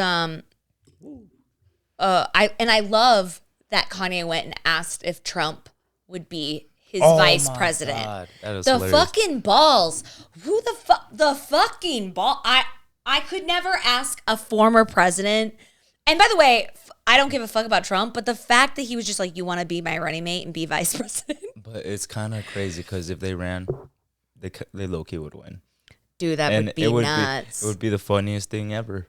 I love that Kanye went and asked if Trump would be his vice my president. God, that is The hilarious. fucking balls. Who the fucking ball I could never ask a former president. And by the way, I don't give a fuck about Trump, but the fact that he was just like, you want to be my running mate and be vice president? But it's kind of crazy because if they ran, they low-key would win. Dude, that And would be it would nuts. it would be the funniest thing ever.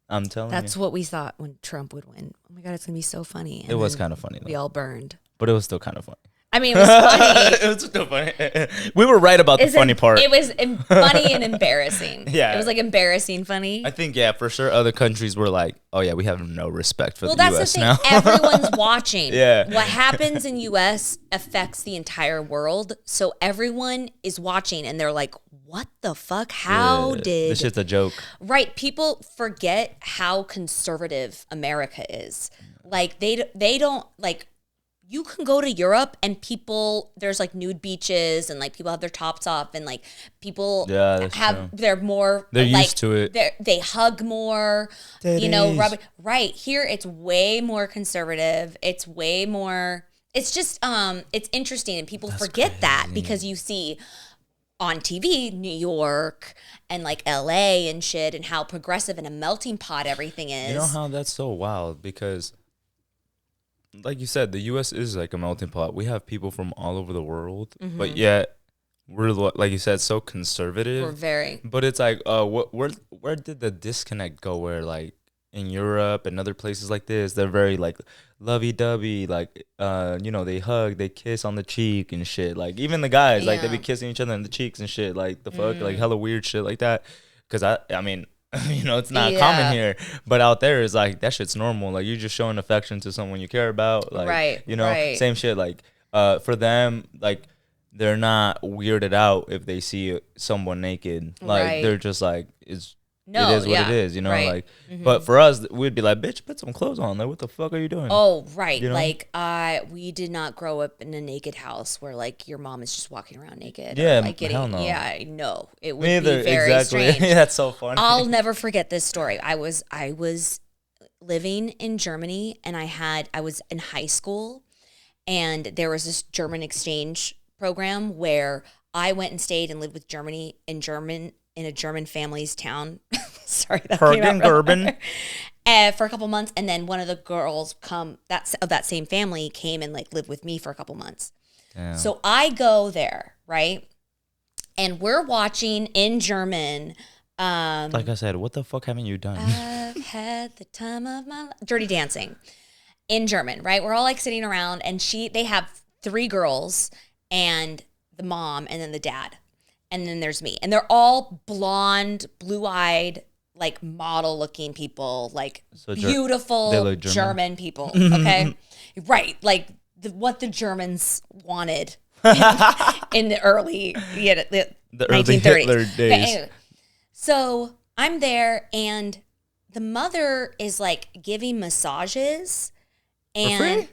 I'm telling That's you. what we thought when Trump would win. Oh my God, it's going to be so funny. And It was then kind of funny, We though. all burned. But it was still kind of funny. I mean, it was funny. It was so funny. We were right about the funny part. It was funny and embarrassing. Yeah. It was like embarrassing funny. I think, yeah, for sure other countries were like, oh, yeah, we have no respect for the that's U.S. the thing. now. Everyone's watching. Yeah. What happens in U.S. affects the entire world. So everyone is watching and they're like, what the fuck? How did... This shit's a joke. Right. People forget how conservative America is. Like, they don't, like... You can go to Europe and people, there's like nude beaches and like people have their tops off and like people they're more, they're like, used to it. They hug more, you know, right. Here it's way more conservative. It's way more, it's just, it's interesting and people forget that because you see on TV, New York and like LA and shit and how progressive and a melting pot everything is. You know how that's so wild because... Like you said, the U.S. is like a melting pot. We have people from all over the world, but yet we're, like you said, so conservative. We're very. But it's like, where did the disconnect go? Where like in Europe and other places like this, they're very like lovey-dovey, like you know, they hug, they kiss on the cheek and shit. Like even the guys, like they be kissing each other in the cheeks and shit. Like the fuck, like hella weird shit like that. Because I mean. You know, it's not common here, but out there is like that shit's normal. Like you're just showing affection to someone you care about. Like, you know, same shit. Like, for them, like they're not weirded out if they see someone naked. Like they're just like, it is what it is. You know, like. But for us, we'd be like, bitch, put some clothes on. Like, what the fuck are you doing? Oh, right. You know? Like, we did not grow up in a naked house where like your mom is just walking around naked. Yeah, like hell no. Yeah, no, it would Me either, be very strange. That's so funny. I'll never forget this story. I was living in Germany, and I was in high school, and there was this German exchange program where I went and stayed and lived with in a German family's town. Sorry, that came out Gerben. For a couple months, and then one of the girls of that same family came and like lived with me for a couple months. Damn. So I go there, right? And we're watching in German. Like I said, what the fuck haven't you done? I've had the time of my life. Dirty Dancing in German, right? We're all like sitting around, and they have 3 girls and the mom and then the dad. And then there's me. And they're all blonde, blue-eyed, like model-looking people, like so beautiful German people, okay? Right, like what the Germans wanted in the early the 1930s. Hitler days. Okay, anyway. So I'm there, and the mother is like giving massages. And for free?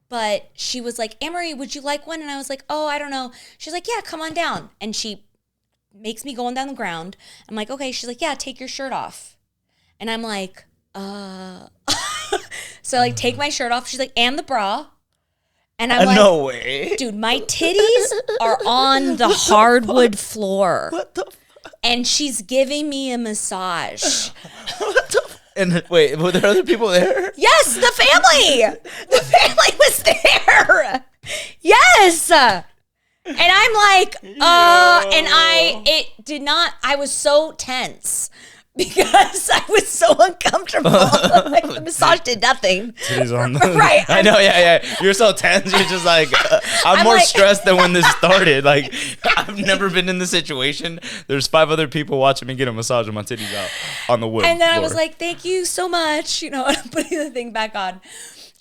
But she was like, Amory, would you like one? And I was like, oh, I don't know. She's like, yeah, come on down. And she makes me go on down the ground. I'm like, okay. She's like, yeah, take your shirt off. And I'm like, So I like take my shirt off. She's like, and the bra. And I'm like, no way. Dude, my titties are on the hardwood floor. What the fuck? And she's giving me a massage. What the fuck? And wait, were there other people there? Yes, the family. The family was there. Yes. And I'm like, I was so tense because I was so uncomfortable. Like the massage did nothing. Right. I know, yeah. You're so tense. You're just like, I'm more like, stressed than when this started. Like, I've never been in this situation. There's 5 other people watching me get a massage with my titties out on the wood And then floor. I was like, thank you so much. You know, I'm putting the thing back on.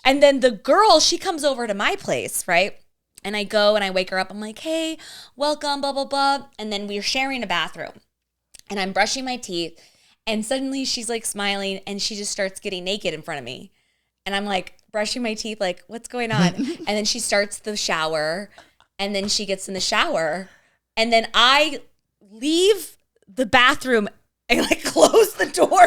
And then the girl, she comes over to my place, right? And I go and I wake her up. I'm like, hey, welcome, blah, blah, blah. And then we're sharing a bathroom. And I'm brushing my teeth. And suddenly she's like smiling and she just starts getting naked in front of me. And I'm like brushing my teeth like, what's going on? And then she starts the shower and then she gets in the shower. And then I leave the bathroom and like close the door.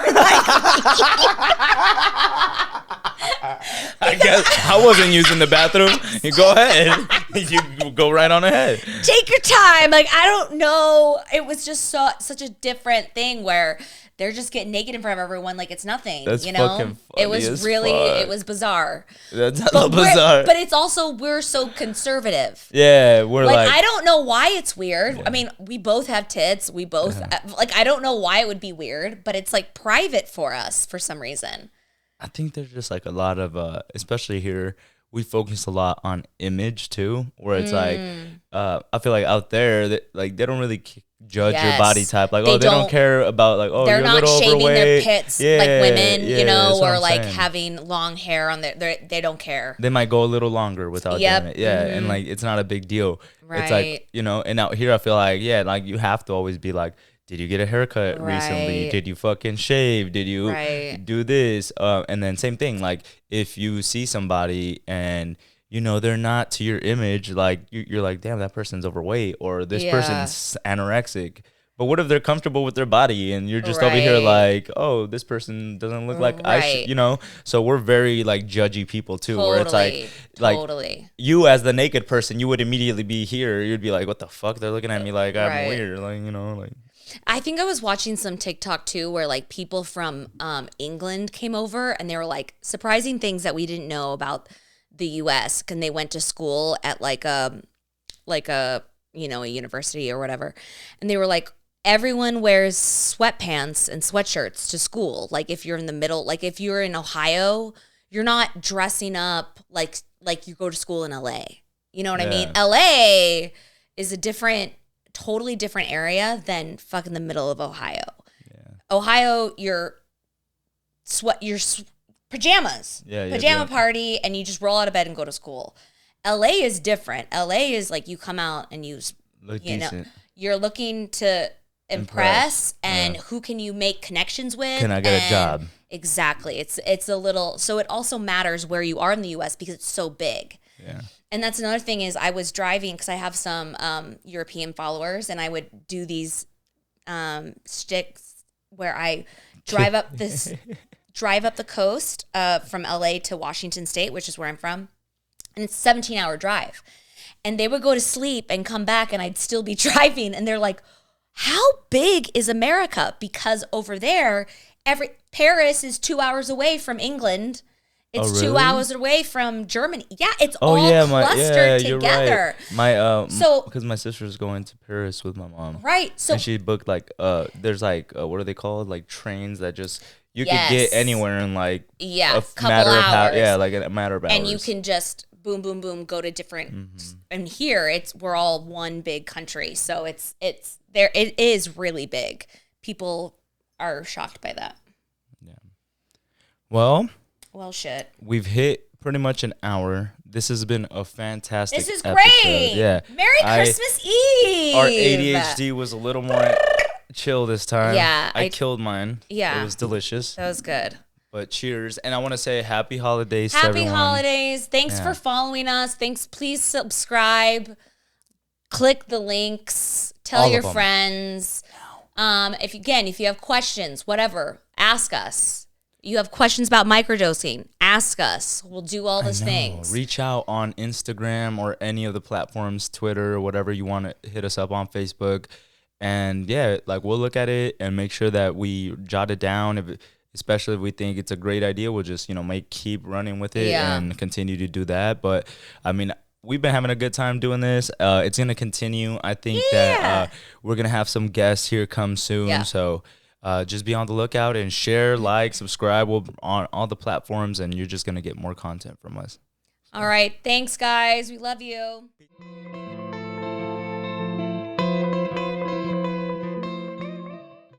I guess I wasn't using the bathroom. You go ahead. You go right on ahead. Take your time. Like, I don't know. It was just such a different thing where they're just getting naked in front of everyone like it's nothing. That's you know? fucking funny. It was really, it was bizarre. That's a little bizarre. But it's also, we're so conservative. Yeah, we're like I don't know why it's weird. Yeah. I mean, we both have tits. We both, like, I don't know why it would be weird, but it's like private for us for some reason. I think there's just like a lot of, especially here, we focus a lot on image too, where it's like, I feel like out there that like they don't really judge your body type. Like, they don't care about like, oh, they're you're a not little shaving overweight. their pits like women, you know, or like saying. having long hair on they don't care. They might go a little longer without doing it. Yeah. And like, it's not a big deal. Right. It's like, you know, and out here I feel like, yeah, like you have to always be like, did you get a haircut recently? Did you fucking shave? Did you do this? And then same thing, like if you see somebody and you know they're not to your image, like you're like, damn, that person's overweight or this person's anorexic. But what if they're comfortable with their body and you're just over here like, oh, this person doesn't look like I should, you know? So we're very like judgy people too, where it's like you as the naked person, you would immediately be here. You'd be like, what the fuck? They're looking at me like I'm weird, like, you know, like. I think I was watching some TikTok too where like people from England came over and they were like surprising things that we didn't know about the US, and they went to school at like a you know, a university or whatever, and they were like, everyone wears sweatpants and sweatshirts to school. Like if you're in the middle, like if you're in Ohio, you're not dressing up like you go to school in LA. You know what I mean? LA is a totally different area than fucking the middle of Ohio. Ohio, you're pajamas, pajama party, and you just roll out of bed and go to school. LA is different. LA is like you come out and you look decent. You're looking to impress and who can you make connections with? Can I get a job? Exactly. It's a little, so it also matters where you are in the US because it's so big. Yeah. And that's another thing is I was driving because I have some European followers, and I would do these sticks where I drive up the coast from LA to Washington State, which is where I'm from. And it's a 17-hour drive. And they would go to sleep and come back and I'd still be driving. And they're like, how big is America? Because over there, Paris is 2 hours away from England. It's 2 hours away from Germany. Yeah, it's all clustered together. Right. Because my sister's going to Paris with my mom. Right. So and she booked like there's like what are they called? Like trains that just you could get anywhere in like a couple hours. Like a matter of hours. And you can just boom, boom, boom, go to different. And here we're all one big country, so it's there. It is really big. People are shocked by that. Yeah. Well, shit. We've hit pretty much an hour. This has been a fantastic This is episode. great. Yeah. Merry Christmas Eve. Our ADHD was a little more chill this time. Yeah. I killed mine. Yeah. It was delicious. That was good. But cheers. And I want to say happy holidays to everyone. Happy holidays. Thanks for following us. Please subscribe. Click the links. Tell your friends. If you have questions, whatever, ask us. You have questions about microdosing, ask us. We'll do all those things. Reach out on Instagram or any of the platforms, Twitter or whatever you want to hit us up on Facebook. And we'll look at it and make sure that we jot it down. Especially if we think it's a great idea, we'll just, keep running with it and continue to do that. But I mean, we've been having a good time doing this. It's going to continue. I think that we're going to have some guests here come soon. Yeah. So just be on the lookout and share, subscribe. We're on all the platforms, and you're just going to get more content from us. All right. Thanks, guys. We love you.